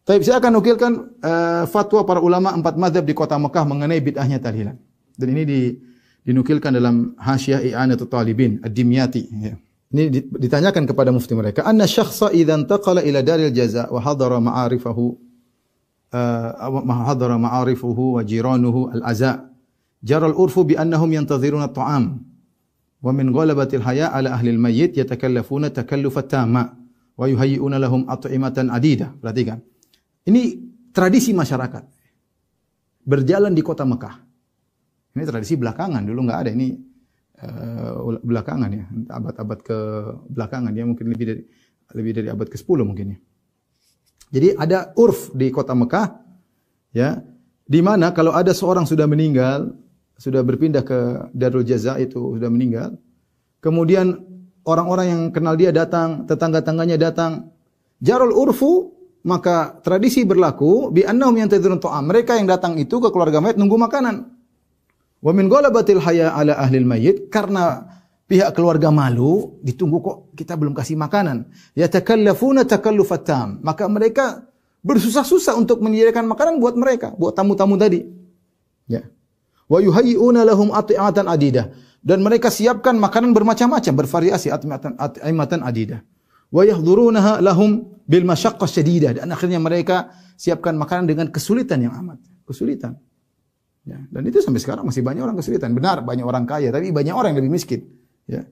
Taib, saya akan nukilkan fatwa para ulama 4 mazhab di kota Mekah mengenai bid'ahnya tahlilan. Dan ini dinukilkan dalam Hasyiah I'anatul Talibin Ad-Dimyati. Ya. Ini ditanyakan kepada mufti mereka, anna syakhsa idza intaqala ila daril jaza wa hadara ma'arifuhu wa jiranuhu al-aza. Jara al-urfu bi annahum yantaziruna at-ta'am. Wa min ghalabatil haya ala ahli al-mayyit yatakallafuna takallufat tamma wa yuhayyi'una lahum at'imatan adidah. Perhatikan. Ini tradisi masyarakat berjalan di kota Mekah. Ini tradisi belakangan, dulu enggak ada. Ini belakangan ya, abad-abad ke belakangan ya, mungkin lebih dari abad ke-10 mungkin ya. Jadi ada urf di kota Mekah ya, di mana kalau ada seorang sudah meninggal, sudah berpindah ke Darul Jaza, itu sudah meninggal, kemudian orang-orang yang kenal dia datang, tetangga-tangganya datang, jarul urfu, maka tradisi berlaku bi annahum yantazirun ta'am. Mereka yang datang itu ke keluarga mayit nunggu makanan. Wa min ghalabatil haya ala ahli al-mayyit, karena pihak keluarga malu, ditunggu kok kita belum kasih makanan. Yatakallafuna takallufat tam. Maka mereka bersusah-susah untuk menyediakan makanan buat mereka, buat tamu-tamu tadi. Ya. Wa yuhayyi'una lahum at'imatan adidah. Dan mereka siapkan makanan bermacam-macam, bervariasi, at'imatan adidah. Wa yahdurunaha lahum bil masyaqqah syadidah, dan akhirnya mereka siapkan makanan dengan kesulitan yang amat, kesulitan. Ya, dan itu sampai sekarang masih banyak orang kesulitan. Benar, banyak orang kaya, tapi banyak orang yang lebih miskin. Ya.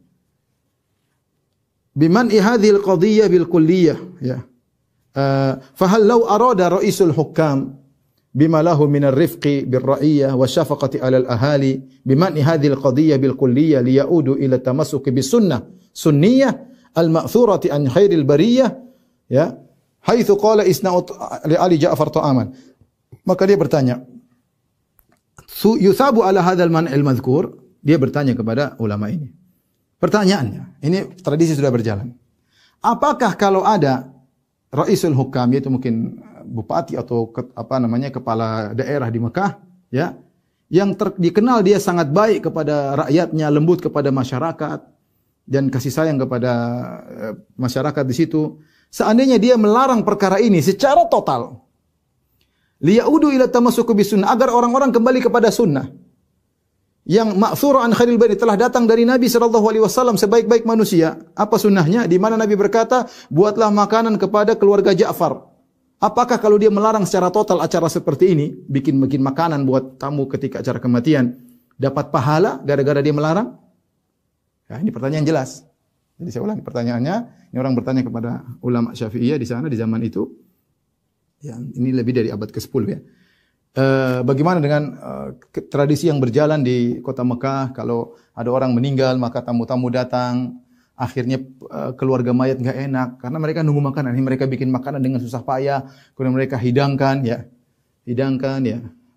Biman ihadhil qadiyah bil kulliyah. Ya. Fahal law arada ra'isul hukam bima lahu min ar-rifqi bir ra'iyah wa syafaqati 'ala al-ahali biman ihadhil qadiyah bil kulliyah liyaudu ila tamassuki bis sunnah sunniyah al-ma'thurati an khairil bariyah, ya, haitsu qala isna'u li Ali Ja'far ta'aman. Maka dia bertanya, yusabu ala hadzal man'il madhkur, dia bertanya kepada ulama ini. Pertanyaannya, ini tradisi sudah berjalan. Apakah kalau ada Ra'isul Hukam, yaitu mungkin bupati atau kepala daerah di Mekah, ya, yang dikenal dia sangat baik kepada rakyatnya, lembut kepada masyarakat, dan kasih sayang kepada masyarakat di situ. Seandainya dia melarang perkara ini secara total, liyaudu ila tamassuki bis sunnah, agar orang-orang kembali kepada sunnah yang ma'thura an khairil bani, telah datang dari Nabi sallallahu alaihi wasallam sebaik-baik manusia. Apa sunnahnya? Di mana Nabi berkata, buatlah makanan kepada keluarga Ja'far. Apakah kalau dia melarang secara total acara seperti ini, bikin makanan buat tamu ketika acara kematian, dapat pahala gara-gara dia melarang? Nah, ini pertanyaan jelas. Jadi saya ulangi pertanyaannya. Ini orang bertanya kepada ulama Syafi'iyah di sana di zaman itu. Ya, ini lebih dari abad ke-10 ya. Bagaimana dengan tradisi yang berjalan di kota Mekah, kalau ada orang meninggal maka tamu-tamu datang, akhirnya keluarga mayat enggak enak karena mereka nunggu makanan. Ini mereka bikin makanan dengan susah payah, kemudian mereka hidangkan ya.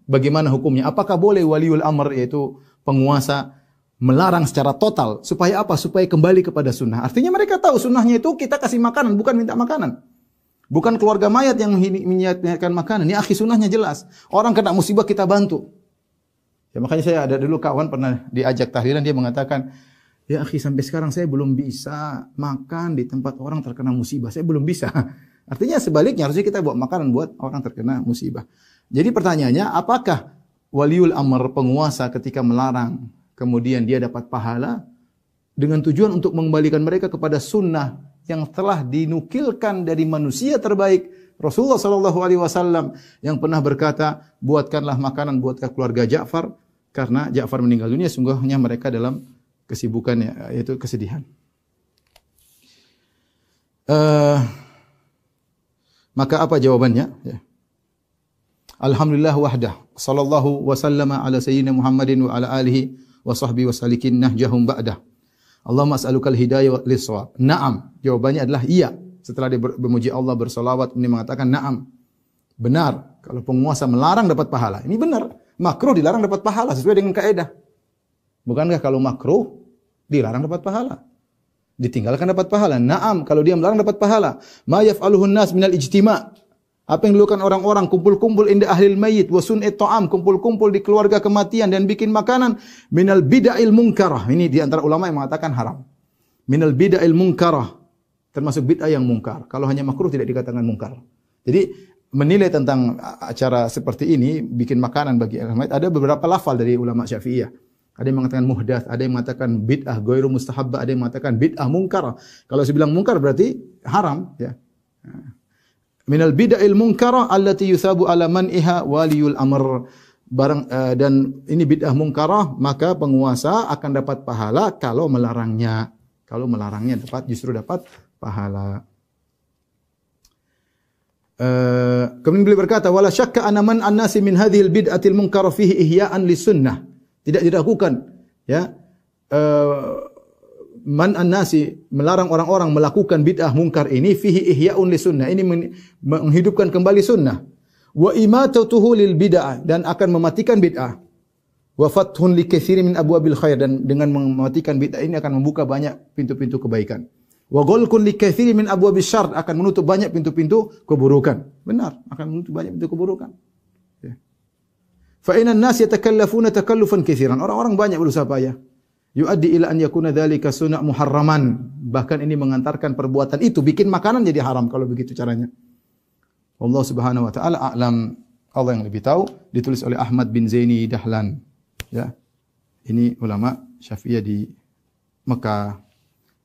Bagaimana hukumnya? Apakah boleh waliul amr, yaitu penguasa, melarang secara total supaya apa? Supaya kembali kepada sunnah. Artinya mereka tahu sunnahnya itu kita kasih makanan, bukan minta makanan. Bukan keluarga mayat yang menyiapkan makanan. Ini akhi, sunnahnya jelas. Orang kena musibah kita bantu. Ya, makanya saya ada dulu kawan pernah diajak tahlilan, dia mengatakan, ya akhi, sampai sekarang saya belum bisa makan di tempat orang terkena musibah. Saya belum bisa. Artinya sebaliknya, harusnya kita buat makanan buat orang terkena musibah. Jadi pertanyaannya, apakah waliul amr, penguasa, ketika melarang kemudian dia dapat pahala dengan tujuan untuk mengembalikan mereka kepada sunnah yang telah dinukilkan dari manusia terbaik, Rasulullah sallallahu alaihi wasallam, yang pernah berkata, buatkanlah makanan buat keluarga Ja'far karena Ja'far meninggal dunia, sungguhnya mereka dalam kesibukan, yaitu kesedihan. Maka apa jawabannya? Ya. Alhamdulillah wahdah, sallallahu wasallama ala sayyidina Muhammadin wa ala alihi wa sahbihi wa salikin nahjahum ba'dah. Allahumma as'alukal hidayah lis-shawab. Naam. Jawabannya adalah iya. Setelah dia memuji Allah, bersolawat, ini mengatakan naam. Benar. Kalau penguasa melarang dapat pahala. Ini benar. Makruh dilarang dapat pahala sesuai dengan kaidah. Bukankah kalau makruh dilarang dapat pahala? Ditinggalkan dapat pahala. Naam. Kalau dia melarang dapat pahala. Ma yaf'aluhun nas minal ijtima'. Apa yang dilakukan orang-orang, kumpul-kumpul inda ahlil mayyit wa sun'it ta'am, kumpul-kumpul di keluarga kematian dan bikin makanan, minal bid'il munkarah. Ini di antara ulama yang mengatakan haram. Minal bid'il munkarah, termasuk bid'ah yang mungkar. Kalau hanya makruh tidak dikatakan mungkar. Jadi menilai tentang acara seperti ini, bikin makanan bagi ahlul bait, ada beberapa lafal dari ulama Syafi'iyah. Ada yang mengatakan muhdats, ada yang mengatakan bid'ah ghairu mustahabbah, ada yang mengatakan bid'ah munkar. Kalau saya bilang munkar berarti haram, ya. Minal bid'ahil munkara allati yusabu ala man'iha waliyul amr. Dan ini bid'ah munkarah, maka penguasa akan dapat pahala kalau melarangnya. Kalau melarangnya justru dapat pahala. Kemudian beliau berkata, wala syakka anna man an-nasi min hadhil bid'atil munkara fihi ihya'an lisunnah. Tidak diragukan, ya. Man an-nasi, melarang orang-orang melakukan bid'ah munkar ini, fihi ihya'un lisunnah. Ini menghidupkan kembali sunnah. Wa imatatuhu lil bid'ah, dan akan mematikan bid'ah. Wa fathun li katsirin min abwabil khair, dan dengan mematikan bid'ah ini akan membuka banyak pintu-pintu kebaikan. Wa ghalqun li katsirin min abwabisy syarr, akan menutup banyak pintu-pintu keburukan. Benar, akan menutup banyak pintu keburukan. Ya. Fa inna an-nas yatakallafuna takallufan katsiran. Orang-orang banyak berusaha payah. Yuaddi ila an yakuna dzalika sunna muharraman. Bahkan ini mengantarkan perbuatan itu bikin makanan jadi haram kalau begitu caranya. Allah Subhanahu wa taala a'lam. Allah yang lebih tahu. Ditulis oleh Ahmad bin Zaini Dahlan. Ya. Ini ulama Syafi'iyah di Mekah.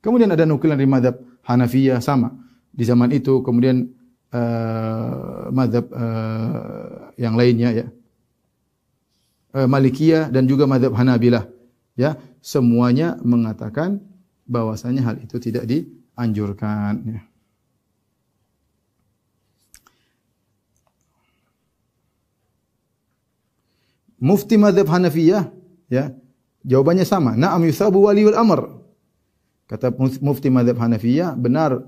Kemudian ada nukilan dari mazhab Hanafiyah sama di zaman itu. Kemudian mazhab yang lainnya, ya, Malikiyah dan juga mazhab Hanabilah, ya, semuanya mengatakan bahwasanya hal itu tidak dianjurkan. Ya. Mufti mazhab Hanafiyah, ya, jawabannya sama. Na'am yusabu waliul amr. Kata mufti mazhab Hanafiyah, benar,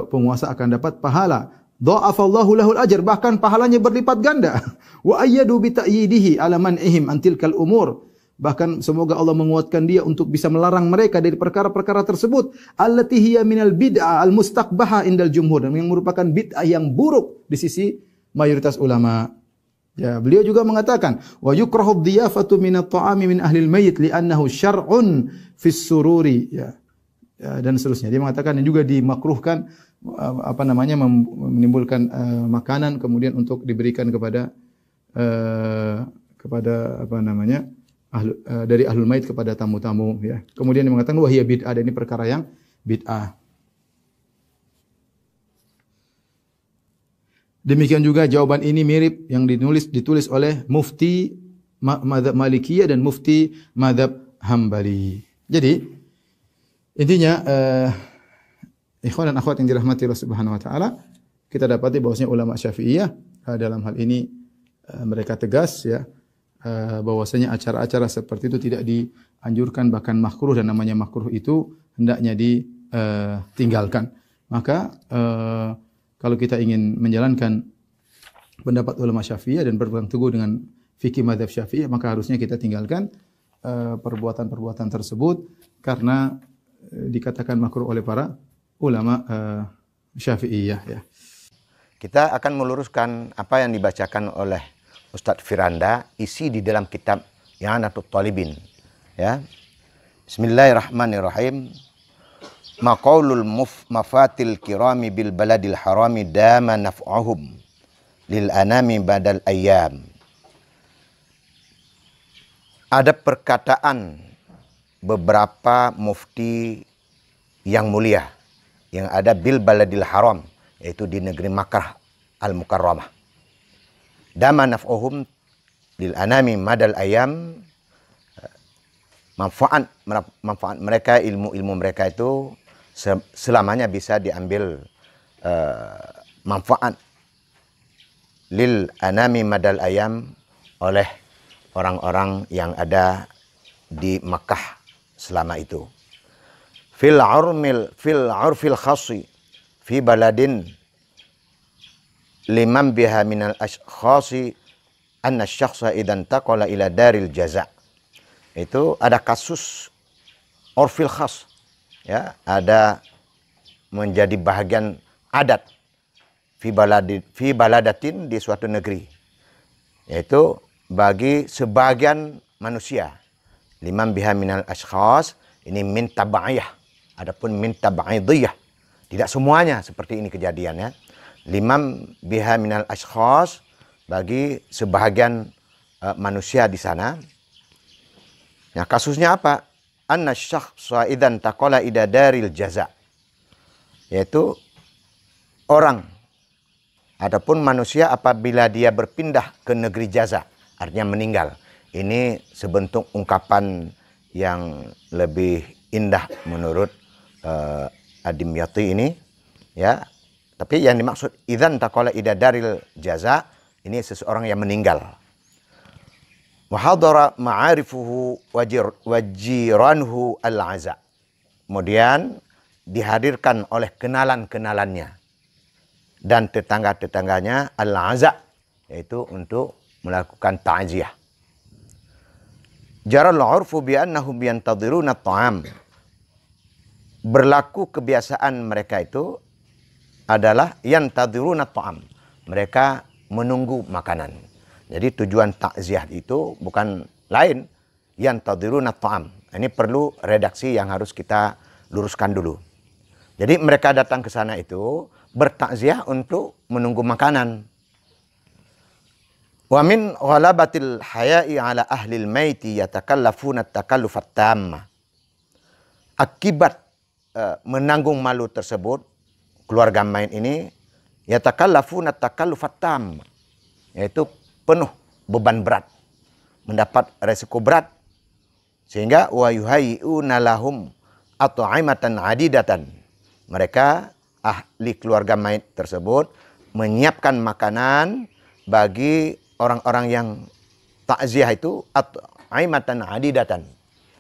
penguasa akan dapat pahala. Dha'afallahu lahul ajr, bahkan pahalanya berlipat ganda. Wa ayyadu bi ta'yidihi ala man'ihim an tilkal umur. Bahkan semoga Allah menguatkan dia untuk bisa melarang mereka dari perkara-perkara tersebut. Allati hiya minal bid'ah al mustaqbaha indal jumhur, yang merupakan bid'ah yang buruk di sisi mayoritas ulama. Ya, beliau juga mengatakan wa yukrahu dhiyafatu min at-ta'ami min ahli al-mayyit li'annahu syar'un fis sururi, ya. Ya, dan seterusnya. Dia mengatakan yang juga dimakruhkan menimbulkan makanan kemudian untuk diberikan kepada dari ahlul mayyit kepada tamu-tamu, ya. Kemudian dia mengatakan wahia bid'ah, dan ini perkara yang bid'ah. Demikian juga jawaban ini mirip yang ditulis oleh mufti mazhab Malikiyah dan mufti mazhab Hambali. Jadi intinya ikhwan dan akhwat yang dirahmati Allah Subhanahu wa taala, kita dapati bahwasanya ulama Syafi'iyah dalam hal ini mereka tegas, ya, bahwasanya acara-acara seperti itu tidak dianjurkan, bahkan makruh, dan namanya makruh itu hendaknya ditinggalkan. Maka kalau kita ingin menjalankan pendapat ulama Syafi'iyah dan berpegang teguh dengan fikih mazhab Syafi'iyah, maka harusnya kita tinggalkan perbuatan-perbuatan tersebut karena dikatakan makruh oleh para ulama Syafi'iyah, ya. Kita akan meluruskan apa yang dibacakan oleh Ustadz Firanda, isi di dalam kitab I'anatul Talibin, ya. Bismillahirrahmanirrahim. Maqaulul mafatil kirami bil baladil harami dama naf'uhum lil anami badal ayyam. Ada perkataan beberapa mufti yang mulia yang ada bil baladil haram, yaitu di negeri Makkah al-Mukarramah. Dama naf'uhum lil anami madal ayyam. Manfaat mereka, ilmu mereka itu selamanya bisa diambil manfaat lil anami madal ayam oleh orang-orang yang ada di Makkah selama itu. Fil urfil khasi fi baladin liman biha minal ashkhasi anna syakhsa idan taqala ila daril jaza. Itu ada kasus urfil khas, ya, ada menjadi bahagian adat fi baladatin, di suatu negeri, yaitu bagi sebagian manusia, liman biha minal ashkhas, ini min tabaiyah, adapun min tabaidiyah tidak semuanya seperti ini kejadiannya. Limam biha minal ashkhas, bagi sebahagian manusia di sana. Nah, kasusnya apa? Anna syakhsa idzan taqala ila daril jaza, yaitu orang ataupun manusia apabila dia berpindah ke negeri jaza, artinya meninggal. Ini sebentuk ungkapan yang lebih indah menurut Ad-Dimyati ini, ya. Tapi yang dimaksud idzan taqala ila daril jaza, ini seseorang yang meninggal. Wa hadara ma'arifuhu wajiranhu al-aza. Kemudian dihadirkan oleh kenalan-kenalannya dan tetangga-tetangganya al-aza, yaitu untuk melakukan ta'ziyah. Jaral 'urfu bi annahum yantadhiruna at-ta'am. Berlaku kebiasaan mereka itu adalah yantadhiruna at-ta'am. Mereka menunggu makanan. Jadi tujuan takziah itu bukan lain, yantadhiruna at-ta'am. Ini perlu redaksi yang harus kita luruskan dulu. Jadi mereka datang ke sana itu bertakziah untuk menunggu makanan. Wa min ghalabatil haya'i ala ahlil maiti yatakallafuna at-takallufat tamma. Akibat menanggung malu tersebut, keluarga mayit ini yatakallafuna at-takallufat tamma, yaitu penuh beban berat, mendapat resiko berat, sehingga wa yuhayyi'una lahum at'imatan adidatan. Mereka ahli keluarga mayit tersebut menyiapkan makanan bagi orang-orang yang takziah itu at'imatan adidatan,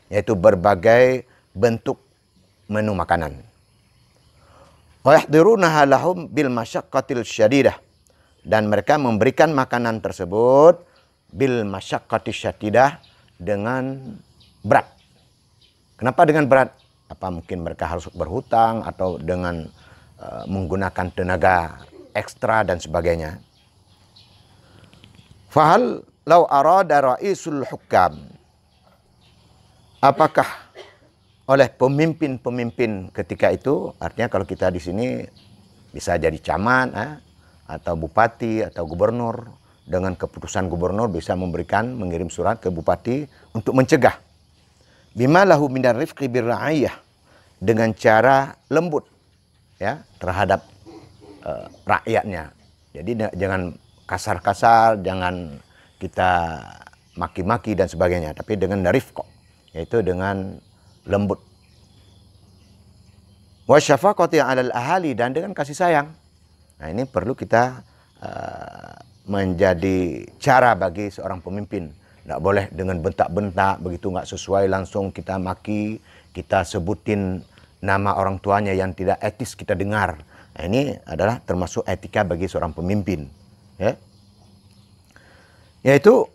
yaitu berbagai bentuk menu makanan. Wa yahdirunaha lahum bil masyaqqatil syadidah, dan mereka memberikan makanan tersebut bil masyaqqati syadidah, dengan berat. Kenapa dengan berat? Apa mungkin mereka harus berhutang atau dengan menggunakan tenaga ekstra dan sebagainya. Fahal law arada ra'isul hukam, apakah oleh pemimpin-pemimpin ketika itu, artinya kalau kita di sini bisa jadi camat, atau bupati atau gubernur, dengan keputusan gubernur bisa mengirim surat ke bupati untuk mencegah. Bima lahu minar rifqi birra'iyah, dengan cara lembut, ya, terhadap rakyatnya. Jadi jangan kasar-kasar, jangan kita maki-maki dan sebagainya, tapi dengan rifq, yaitu dengan lembut. Wa syafaqati 'alal ahali, dan dengan kasih sayang. Nah, ini perlu kita menjadi cara bagi seorang pemimpin. Tidak boleh dengan bentak-bentak, begitu nggak sesuai langsung kita maki, kita sebutin nama orang tuanya yang tidak etis kita dengar. Nah, ini adalah termasuk etika bagi seorang pemimpin. Ya. Yaitu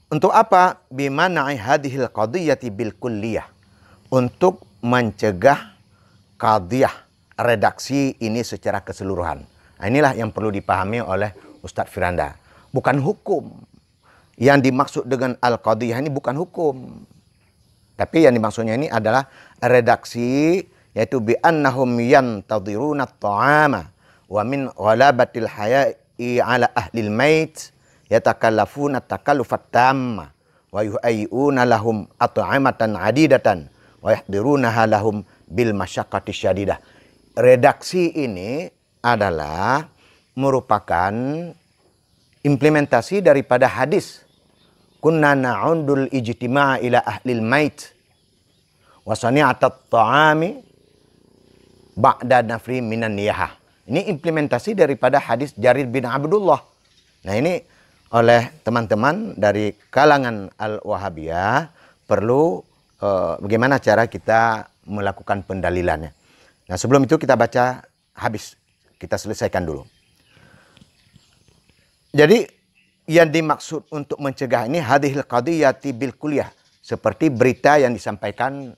untuk apa? Bimana'i hadhil qadiyati bil kulliyah. Untuk mencegah qadiyah, redaksi ini secara keseluruhan. Nah, inilah yang perlu dipahami oleh Ustadz Firanda. Bukan hukum. Yang dimaksud dengan al-qadiyah ini bukan hukum. Tapi yang dimaksudnya ini adalah redaksi, yaitu bi annahum yantadhiruna at-ta'ama wa min ghalabatil haya'i ala ahlil mait yatakallafuna at-takallufat tamma wa yuhayyi'una lahum at'imatan adidatan wa yahdirunaha lahum bil masyaqqati syadidah. Redaksi ini adalah merupakan implementasi daripada hadis kunna na'undul ijtima'a ila ahlil mait wa sani'atat ta'ami ba'da nafri minan niyahah. Ini implementasi daripada hadis Jarir bin Abdullah. Nah, ini oleh teman-teman dari kalangan Al-Wahabiyah perlu bagaimana cara kita melakukan pendalilannya. Nah, sebelum itu kita baca habis. Kita selesaikan dulu. Jadi yang dimaksud untuk mencegah ini hadhil qadiyati bil kulliyah, seperti berita yang disampaikan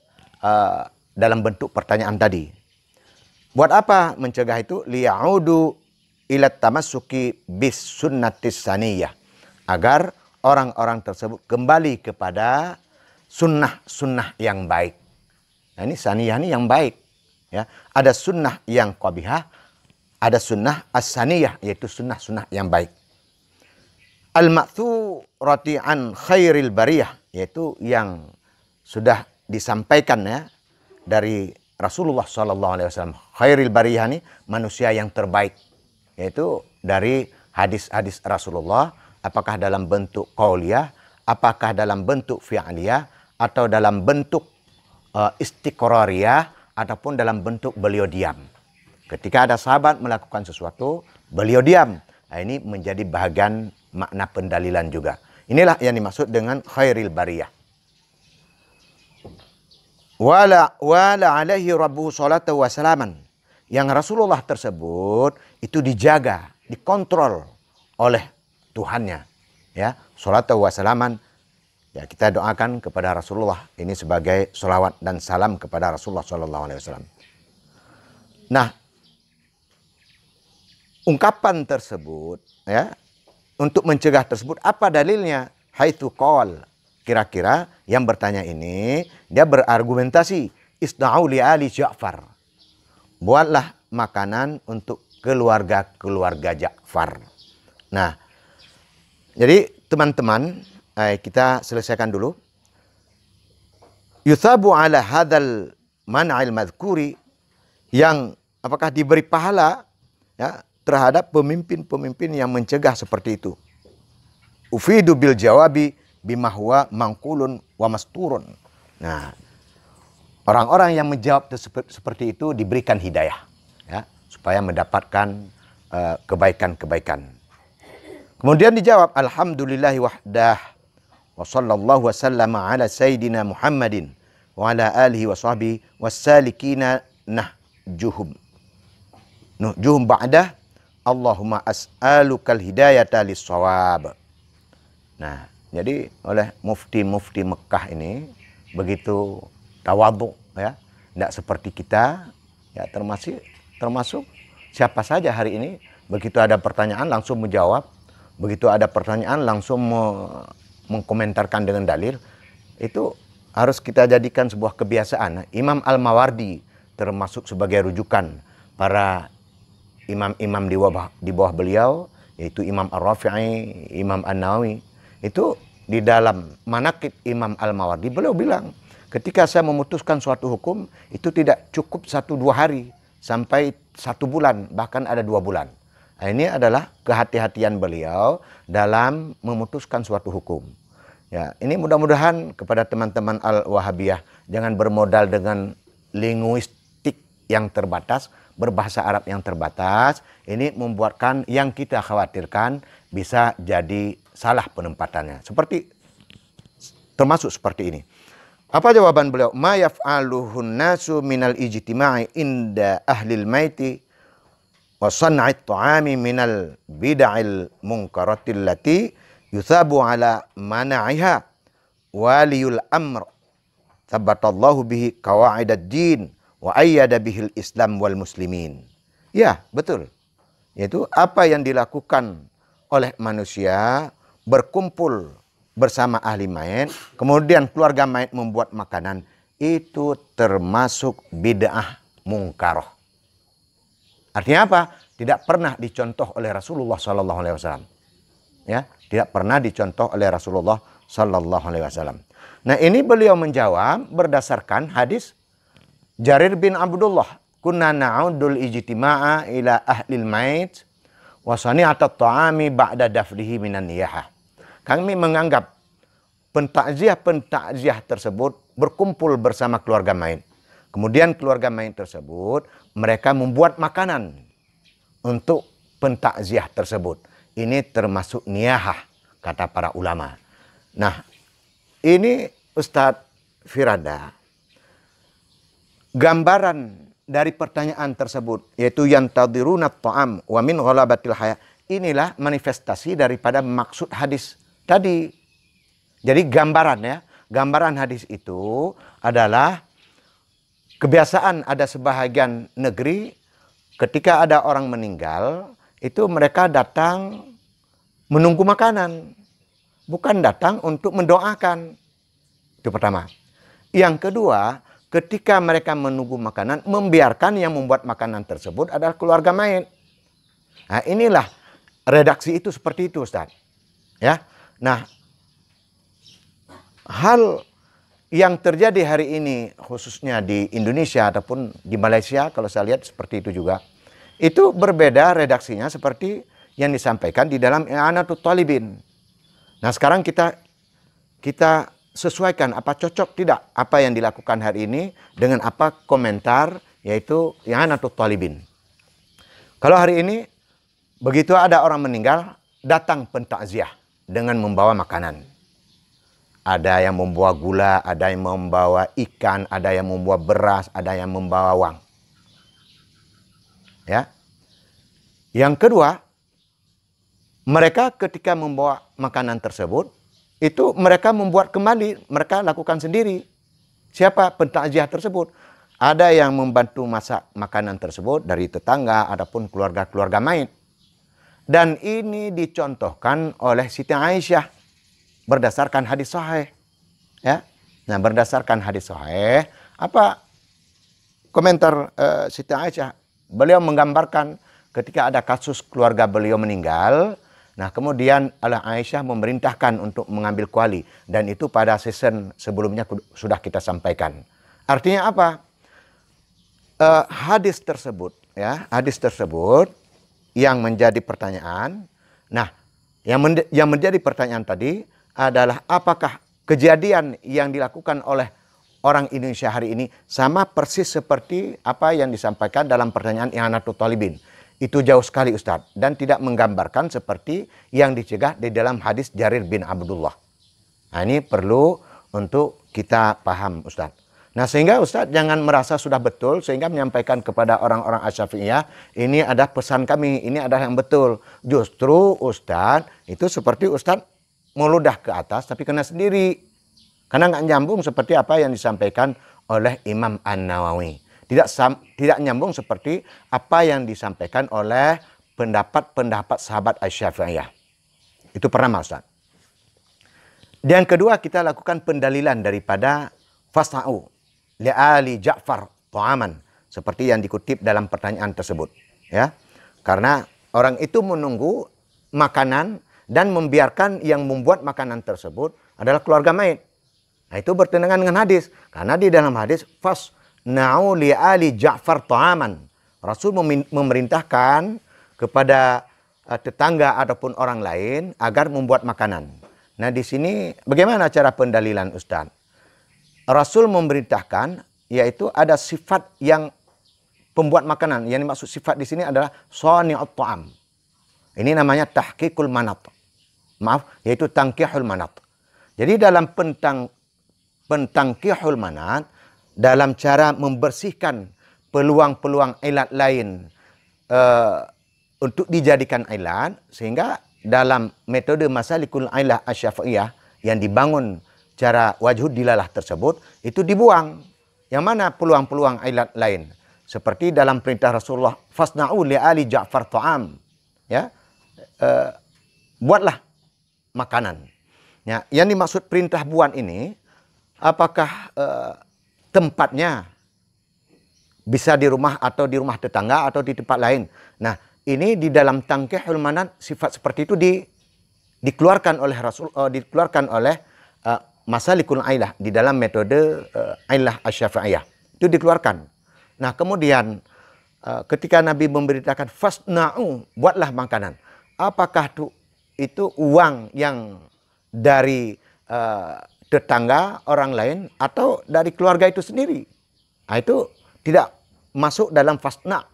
dalam bentuk pertanyaan tadi. Buat apa mencegah itu? Liya'udu ila tamassuki bis sunnatis saniyah, agar orang-orang tersebut kembali kepada sunnah-sunnah yang baik. Nah, ini saniyah ini yang baik, ya. Ada sunnah yang qabihah, ada sunnah as-saniyah, yaitu sunnah-sunnah yang baik. Al-ma'thurati an khairil bariyah, yaitu yang sudah disampaikan ya dari Rasulullah SAW. Khairil bariyah ini manusia yang terbaik, yaitu dari hadis-hadis Rasulullah, apakah dalam bentuk qauliyah, apakah dalam bentuk fi'liyah, atau dalam bentuk istiqrariyah, ataupun dalam bentuk beliau diam. Ketika ada sahabat melakukan sesuatu, beliau diam. Nah, ini menjadi bahagian makna pendalilan juga. Inilah yang dimaksud dengan khairil bariyah. Wala alaihi rabbuhu salatu wa salaman. Yang Rasulullah tersebut itu dijaga, dikontrol oleh Tuhannya. Ya, salatu wa salaman. Ya, kita doakan kepada Rasulullah ini sebagai salawat dan salam kepada Rasulullah SAW. Nah, ungkapan tersebut ya, untuk mencegah tersebut apa dalilnya? Haitsu qol, kira-kira yang bertanya ini dia berargumentasi, isna'u li ali Ja'far. Buatlah makanan untuk keluarga Ja'far. Nah, jadi teman-teman, kita selesaikan dulu. Yuthabu ala hadzal man'il madhkuri, yang apakah diberi pahala ya terhadap pemimpin-pemimpin yang mencegah seperti itu. Ufidu bil jawabi bima huwa mangkulun wa masturun. Nah, orang-orang yang menjawab seperti itu diberikan hidayah ya, supaya mendapatkan kebaikan-kebaikan. Kemudian dijawab, alhamdulillahi wahdah wa sallallahu wasallama ala sayyidina Muhammadin wa ala alihi wa sahbihi wassalikina nahjuhum ba'dah. Allahumma as'alukal hidayata lis-shawab. Nah, jadi oleh mufti-mufti Mekah ini begitu tawadhu ya, tidak seperti kita ya, termasuk siapa saja hari ini begitu ada pertanyaan langsung menjawab, begitu ada pertanyaan langsung mengkomentarkan dengan dalil. Itu harus kita jadikan sebuah kebiasaan. Imam Al-Mawardi termasuk sebagai rujukan para imam-imam di bawah beliau, yaitu Imam Ar-Rafi'i, Imam An-Nawawi. Itu di dalam manaqib Imam Al-Mawardi beliau bilang, ketika saya memutuskan suatu hukum itu tidak cukup 1-2 hari, sampai 1 bulan, bahkan ada 2 bulan. Nah, ini adalah kehati-hatian beliau dalam memutuskan suatu hukum. Ya, ini mudah-mudahan kepada teman-teman Al-Wahabiyah jangan bermodal dengan linguistik yang terbatas, berbahasa Arab yang terbatas. Ini membuatkan yang kita khawatirkan bisa jadi salah penempatannya. Termasuk seperti ini. Apa jawaban beliau? Ma yaf'aluhun nasu minal ijtima'i inda ahlil maiti wa san'at ta'ami minal bid'il munkaratil lati yuthabu ala mana'iha waliyul amr thabbatallahu bihi qawa'idad din wa ayyada bihil Islam wal muslimin. Ya, betul. Yaitu apa yang dilakukan oleh manusia berkumpul bersama ahli mayit, kemudian keluarga mayit membuat makanan, itu termasuk bid'ah mungkaroh. Artinya apa? Tidak pernah dicontoh oleh Rasulullah SAW. Ya, tidak pernah dicontoh oleh Rasulullah SAW. Nah, ini beliau menjawab berdasarkan hadis Jarir bin Abdullah, kunna na'udul ijtima'a ila ahlil mait wa sani'atat ta'ami ba'da dafrihi minan niyahah. Kami menganggap pentakziah tersebut berkumpul bersama keluarga mayit. Kemudian keluarga mayit tersebut mereka membuat makanan untuk pentakziah tersebut. Ini termasuk niyahah kata para ulama. Nah, ini Ustadz Firada, gambaran dari pertanyaan tersebut, yaitu yantadiruna ta'am wa min ghalabatil haya. Inilah manifestasi daripada maksud hadis tadi. Jadi gambaran ya, gambaran hadis itu adalah kebiasaan ada sebahagian negeri ketika ada orang meninggal, itu mereka datang menunggu makanan, bukan datang untuk mendoakan. Itu pertama. Yang kedua, ketika mereka menunggu makanan, membiarkan yang membuat makanan tersebut adalah keluarga mayit. Nah, inilah redaksi itu seperti itu, Ustaz. Ya. Nah, hal yang terjadi hari ini khususnya di Indonesia ataupun di Malaysia, kalau saya lihat seperti itu juga, itu berbeda redaksinya seperti yang disampaikan di dalam I'anatul Talibin. Nah, sekarang kita sesuaikan apa cocok tidak apa yang dilakukan hari ini dengan apa komentar yaitu I'anatul Talibin. Kalau hari ini begitu ada orang meninggal, datang pentakziah dengan membawa makanan. Ada yang membawa gula, ada yang membawa ikan, ada yang membawa beras, ada yang membawa uang. Ya. Yang kedua, mereka ketika membawa makanan tersebut, itu mereka membuat kembali, mereka lakukan sendiri. Siapa pentakziah tersebut? Ada yang membantu masak makanan tersebut dari tetangga, adapun keluarga-keluarga mayit. Dan ini dicontohkan oleh Siti Aisyah berdasarkan hadis sahih. Ya. Nah, berdasarkan hadis sahih, apa komentar Siti Aisyah? Beliau menggambarkan ketika ada kasus keluarga beliau meninggal, nah kemudian Aisyah memerintahkan untuk mengambil kuali, dan itu pada season sebelumnya sudah kita sampaikan. Artinya apa? Hadis tersebut, ya, hadis tersebut yang menjadi pertanyaan. Nah, yang menjadi pertanyaan tadi adalah apakah kejadian yang dilakukan oleh orang Indonesia hari ini sama persis seperti apa yang disampaikan dalam pertanyaan I'anatul Talibin. Itu jauh sekali, Ustaz, dan tidak menggambarkan seperti yang dicegah di dalam hadis Jarir bin Abdullah. Nah, ini perlu untuk kita paham, Ustaz. Nah, sehingga Ustaz jangan merasa sudah betul sehingga menyampaikan kepada orang-orang Asy-Syafi'iyah, ini ada pesan kami, ini adalah yang betul. Justru Ustaz itu seperti Ustaz meludah ke atas tapi kena sendiri. Karena nggak nyambung seperti apa yang disampaikan oleh Imam An-Nawawi. Tidak nyambung seperti apa yang disampaikan oleh pendapat-pendapat sahabat Asy-Syafi'iyah. Itu pertama, Ustaz. Dan kedua, kita lakukan pendalilan daripada fasna'u li'ali Ja'far ta'aman, seperti yang dikutip dalam pertanyaan tersebut, ya. Karena orang itu menunggu makanan dan membiarkan yang membuat makanan tersebut adalah keluarga mayit. Nah, itu bertentangan dengan hadis. Karena di dalam hadis fasna'u li'ali Ja'far ta'aman, Rasul memerintahkan kepada tetangga ataupun orang lain agar membuat makanan. Nah, di sini bagaimana cara pendalilan, Ustaz? Rasul memerintahkan, yaitu ada sifat yang pembuat makanan. Yang dimaksud sifat di sini adalah shani'ut ta'am. Ini namanya tahqiqul manat. Maaf, yaitu tangkihul manat. Jadi dalam pentangkihul manat, dalam cara membersihkan peluang-peluang ilat lain untuk dijadikan ilat, sehingga dalam metode masalikul ilah asy-Syafi'iyah yang dibangun cara wajhud dilalah tersebut, itu dibuang. Yang mana peluang-peluang ilat lain. Seperti dalam perintah Rasulullah, fasna'u li'ali Ja'far ta'am. Ya, buatlah makanan. Ya, yang dimaksud perintah buat ini, apakah tempatnya bisa di rumah atau di rumah tetangga atau di tempat lain. Nah, ini di dalam tangkihul manat sifat seperti itu dikeluarkan oleh Rasul, dikeluarkan oleh masalikul ailah di dalam metode ailah asy-Syafi'iyah. Itu dikeluarkan. Nah, kemudian ketika Nabi memberitakan fasna'u, buatlah makanan. Apakah itu uang yang dari tetangga orang lain atau dari keluarga itu sendiri? Nah, itu tidak masuk dalam fasna'.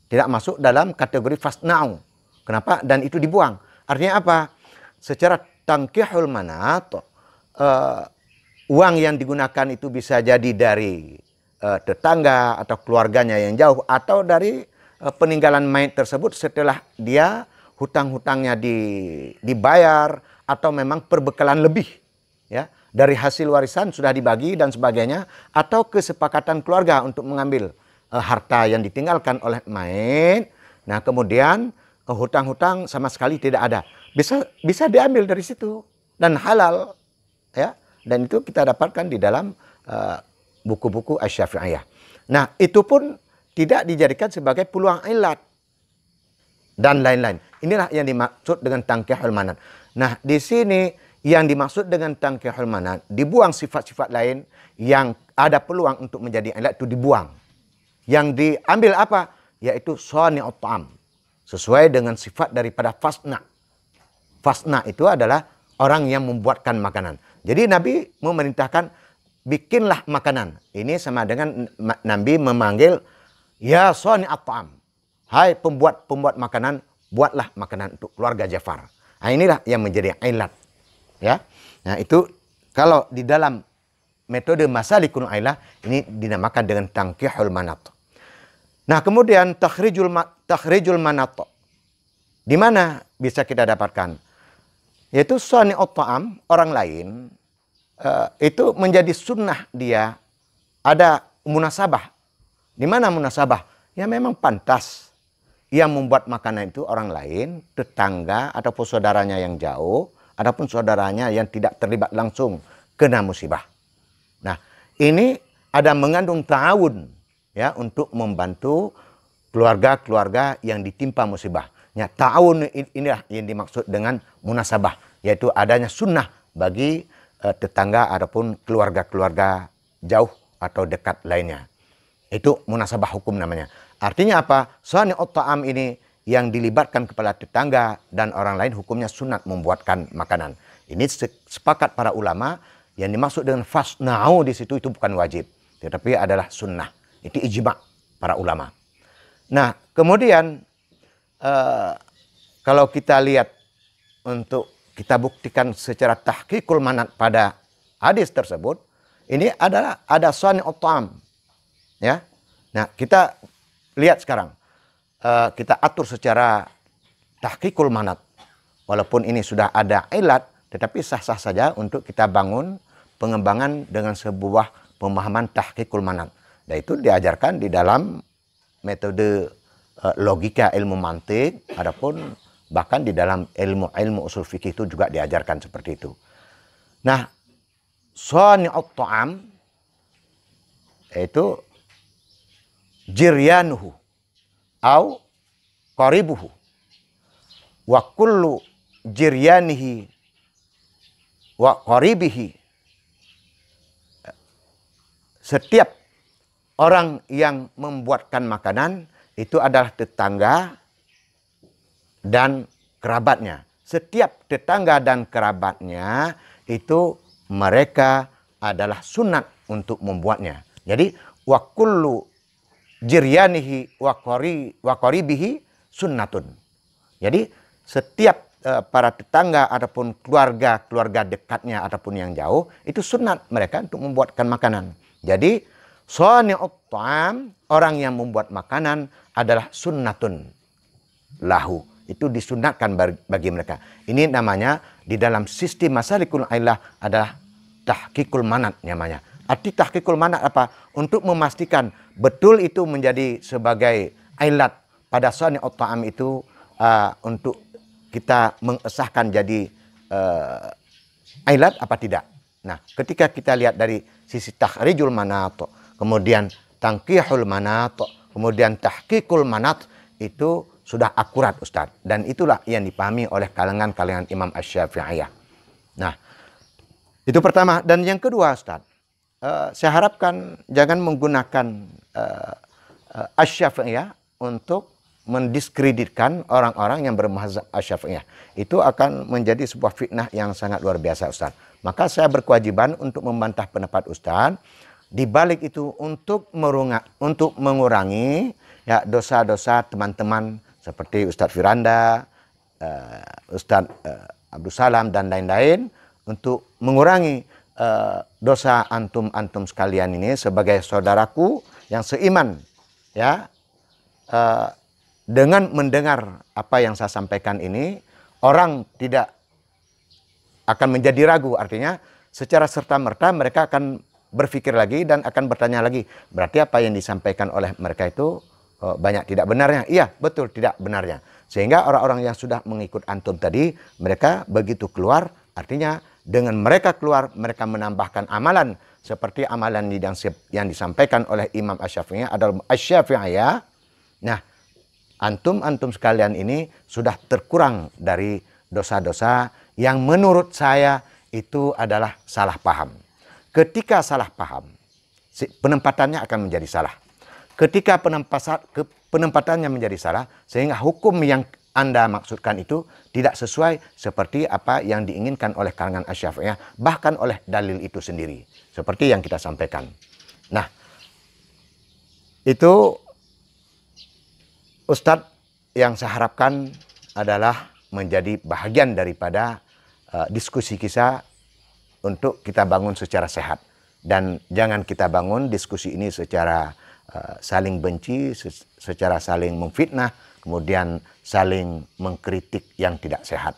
Tidak masuk dalam kategori fasna'u. Kenapa? Dan itu dibuang. Artinya apa? Secara tangkihul manat, uang yang digunakan itu bisa jadi dari tetangga atau keluarganya yang jauh, atau dari peninggalan mayit tersebut setelah dia hutang-hutangnya dibayar, atau memang perbekalan lebih, ya, dari hasil warisan sudah dibagi dan sebagainya, atau kesepakatan keluarga untuk mengambil harta yang ditinggalkan oleh mayit. Nah, kemudian hutang-hutang sama sekali tidak ada, bisa diambil dari situ dan halal, ya. Dan itu kita dapatkan di dalam buku-buku Asy-Syafi'iyah. Nah, itu pun tidak dijadikan sebagai peluang ilat. dan lain-lain. Inilah yang dimaksud dengan tangkihul manat. Nah, di sini yang dimaksud dengan tangkihul manat, dibuang sifat-sifat lain yang ada peluang untuk menjadi ilat itu dibuang. Yang diambil apa? Yaitu shani'ut ta'am. Sesuai dengan sifat daripada fasna. Fasna itu adalah orang yang membuatkan makanan. Jadi Nabi memerintahkan bikinlah makanan. Ini sama dengan Nabi memanggil ya shani'ut ta'am. Hai pembuat makanan, buatlah makanan untuk keluarga Ja'far. Nah, inilah yang menjadi ilat. Ya. Nah, itu kalau di dalam metode masalikul ilah ini dinamakan dengan tangkihul manat. Nah, kemudian takhrijul manat. Di mana bisa kita dapatkan? Yaitu shani'ut ta'am, orang lain itu menjadi sunnah dia ada munasabah. Di mana munasabah? Ya memang pantas yang membuat makanan itu orang lain, tetangga ataupun saudaranya yang jauh, ataupun saudaranya yang tidak terlibat langsung kena musibah. Nah, ini ada mengandung ta'awun ya untuk membantu keluarga-keluarga yang ditimpa musibah. Ya, ta'awun inilah yang dimaksud dengan munasabah, yaitu adanya sunnah bagi tetangga ataupun keluarga-keluarga jauh atau dekat lainnya. Itu munasabah hukum namanya. Artinya apa? Shani'ut ta'am ini yang dilibatkan kepala tetangga dan orang lain hukumnya sunat membuatkan makanan. Ini sepakat para ulama yang dimaksud dengan fasna'u di situ itu bukan wajib, tetapi adalah sunnah. Itu ijma' para ulama. Nah, kemudian kalau kita lihat untuk kita buktikan secara tahqiqul manat pada hadis tersebut, ini adalah ada shani'ut ta'am. Ya. Nah, kita lihat sekarang. Kita atur secara tahqiqul manat. Walaupun ini sudah ada ilat, tetapi sah-sah saja untuk kita bangun pengembangan dengan sebuah pemahaman tahqiqul manat. Dan itu diajarkan di dalam metode logika ilmu mantik, adapun bahkan di dalam ilmu usul fikih itu juga diajarkan seperti itu. Nah, shani'ut ta'am itu jiryanuhu au qaribuhu wa kullu jiryanihi wa qaribihi. Setiap orang yang membuatkan makanan itu adalah tetangga dan kerabatnya. Setiap tetangga dan kerabatnya itu mereka adalah sunat untuk membuatnya. Jadi wa kullu jiryanihi wa qaribihi sunnatun. Jadi setiap para tetangga ataupun keluarga dekatnya ataupun yang jauh itu sunat mereka untuk membuatkan makanan. Jadi shani'ut ta'am, orang yang membuat makanan adalah sunnatun lahu. Itu disunatkan bagi mereka. Ini namanya di dalam sistem masalikul ilah adalah tahqiqul manat namanya. Arti tahqiqul manat apa? Untuk memastikan betul itu menjadi sebagai ilat pada shani'ut ta'am itu untuk kita mengesahkan jadi ilat apa tidak. Nah, ketika kita lihat dari sisi takhrijul manat, kemudian tangkihul manat, kemudian tahqiqul manat, itu sudah akurat Ustaz. Dan itulah yang dipahami oleh kalangan Imam Asy-Syafi'iyah. Nah, itu pertama. Dan yang kedua Ustaz, saya harapkan jangan menggunakan Asy-Syafi'iyah untuk mendiskreditkan orang-orang yang bermazhab Asy-Syafi'iyah. Itu akan menjadi sebuah fitnah yang sangat luar biasa Ustaz. Maka saya berkewajiban untuk membantah pendapat Ustaz. Di balik itu untuk mengurangi ya dosa-dosa teman-teman seperti Ustadz Firanda, Ustadz Abdul Salam dan lain-lain, untuk mengurangi dosa antum sekalian ini sebagai saudaraku yang seiman, ya. Dengan mendengar apa yang saya sampaikan ini, orang tidak akan menjadi ragu. Artinya secara serta-merta mereka akan berpikir lagi dan akan bertanya lagi. Berarti apa yang disampaikan oleh mereka itu banyak tidak benarnya. Iya, betul tidak benarnya. Sehingga orang-orang yang sudah mengikut antum tadi, mereka begitu keluar, artinya dengan mereka keluar, mereka menambahkan amalan seperti amalan yang disampaikan oleh Imam Asy-Syafi'iyah adalah Asy-Syafi'iyah. Nah, antum sekalian ini sudah terkurang dari dosa-dosa yang menurut saya itu adalah salah paham. Ketika salah paham, penempatannya akan menjadi salah. Ketika penempatannya menjadi salah, sehingga hukum yang Anda maksudkan itu tidak sesuai seperti apa yang diinginkan oleh kalangan Asy-Syafi'iyah, bahkan oleh dalil itu sendiri. Seperti yang kita sampaikan. Nah, itu Ustadz yang saya harapkan adalah menjadi bahagian daripada diskusi kita untuk kita bangun secara sehat. Dan jangan kita bangun diskusi ini secara saling benci, secara saling memfitnah, kemudian saling mengkritik yang tidak sehat.